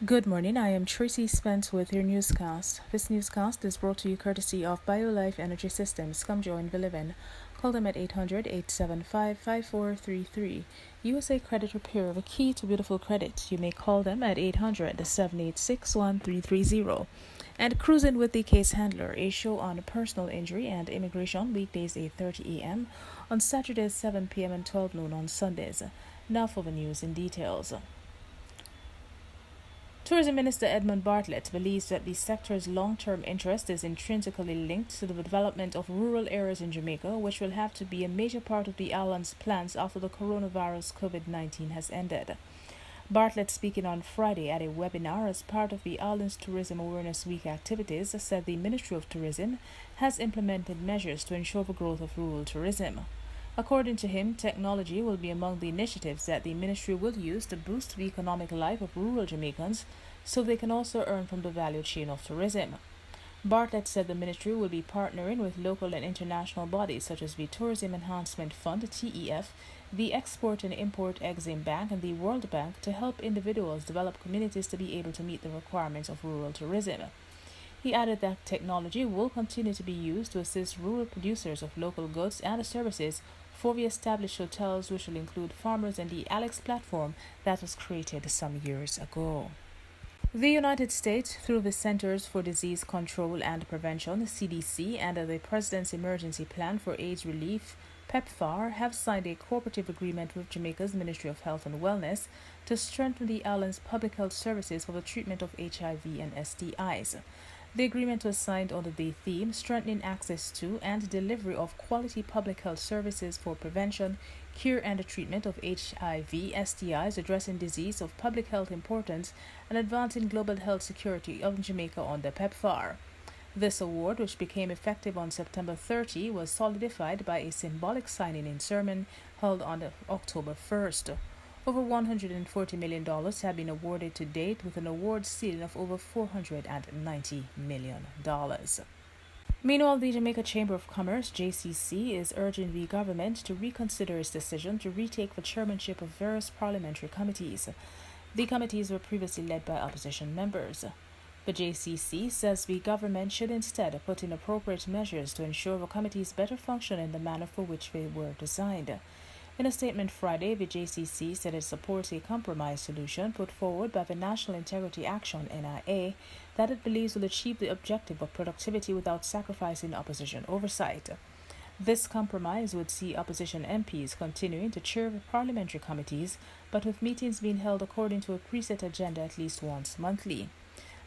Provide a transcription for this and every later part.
Good morning, I am Tracy Spence with your newscast. This newscast is brought to you courtesy of BioLife Energy Systems. Come join the living. Call them at 800-875-5433. USA Credit Repair, the key to beautiful credit. You may call them at 800-786-1330. And Cruising with the Case Handler, a show on personal injury and immigration, weekdays 8:30 a.m., on Saturdays 7 p.m. and 12 noon on Sundays. Now for the news in details. Tourism Minister Edmund Bartlett believes that the sector's long-term interest is intrinsically linked to the development of rural areas in Jamaica, which will have to be a major part of the island's plans after the coronavirus COVID-19 has ended. Bartlett, speaking on Friday at a webinar as part of the island's Tourism Awareness Week activities, said the Ministry of Tourism has implemented measures to ensure the growth of rural tourism. According to him, technology will be among the initiatives that the ministry will use to boost the economic life of rural Jamaicans so they can also earn from the value chain of tourism. Bartlett said the ministry will be partnering with local and international bodies such as the Tourism Enhancement Fund, TEF, the Export and Import Exim Bank, and the World Bank to help individuals develop communities to be able to meet the requirements of rural tourism. He added that technology will continue to be used to assist rural producers of local goods and services for the established hotels, which will include farmers and the Alex platform that was created some years ago. The United States, through the Centers for Disease Control and Prevention, CDC, and the President's Emergency Plan for AIDS Relief, PEPFAR, have signed a cooperative agreement with Jamaica's Ministry of Health and Wellness to strengthen the island's public health services for the treatment of HIV and STIs. The agreement was signed under the theme Strengthening Access to and Delivery of Quality Public Health Services for Prevention, Cure and Treatment of HIV, STIs, Addressing Disease of Public Health Importance, and Advancing Global Health Security of Jamaica under PEPFAR. This award, which became effective on September 30, was solidified by a symbolic signing-in sermon held on October 1st. Over $140 million have been awarded to date, with an award ceiling of over $490 million. Meanwhile, the Jamaica Chamber of Commerce, JCC, is urging the government to reconsider its decision to retake the chairmanship of various parliamentary committees. The committees were previously led by opposition members. The JCC says the government should instead put in appropriate measures to ensure the committees better function in the manner for which they were designed. In a statement Friday, the JCC said it supports a compromise solution put forward by the National Integrity Action (NIA) that it believes will achieve the objective of productivity without sacrificing opposition oversight. This compromise would see opposition MPs continuing to chair the parliamentary committees, but with meetings being held according to a preset agenda at least once monthly.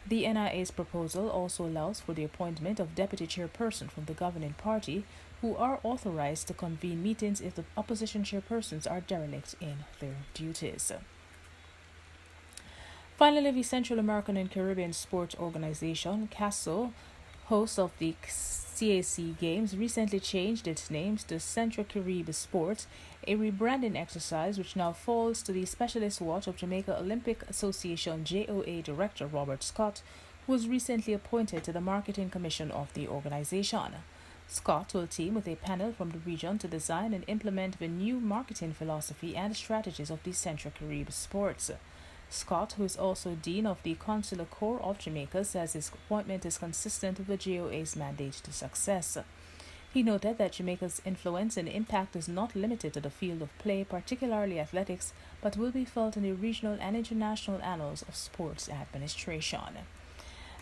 The NIA's proposal also allows for the appointment of deputy chairperson from the governing party, who are authorized to convene meetings if the opposition chairpersons are derelict in their duties. Finally, the Central American and Caribbean Sports Organization, CASO, host of the CAC Games, recently changed its names to Central Caribbean Sports, a rebranding exercise which now falls to the specialist watch of Jamaica Olympic Association JOA Director Robert Scott, who was recently appointed to the Marketing Commission of the organization. Scott will team with a panel from the region to design and implement the new marketing philosophy and strategies of the Central Caribbean Sports. Scott, who is also Dean of the Consular Corps of Jamaica, says his appointment is consistent with the JOA's mandate to success. He noted that Jamaica's influence and impact is not limited to the field of play, particularly athletics, but will be felt in the regional and international annals of sports administration.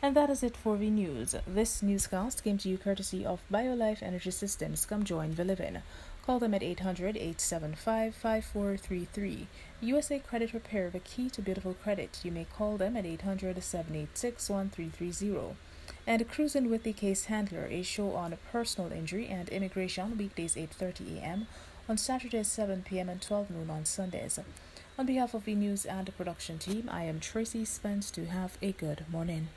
And that is it for the news. This newscast came to you courtesy of BioLife Energy Systems. Come join the living. Call them at 800-875-5433. USA Credit Repair, the key to beautiful credit. You may call them at 800-786-1330. And Cruising with the Case Handler, a show on personal injury and immigration, weekdays 8:30 a.m., on Saturdays 7 p.m. and 12 noon on Sundays. On behalf of the news and production team, I am Tracy Spence. To have a good morning.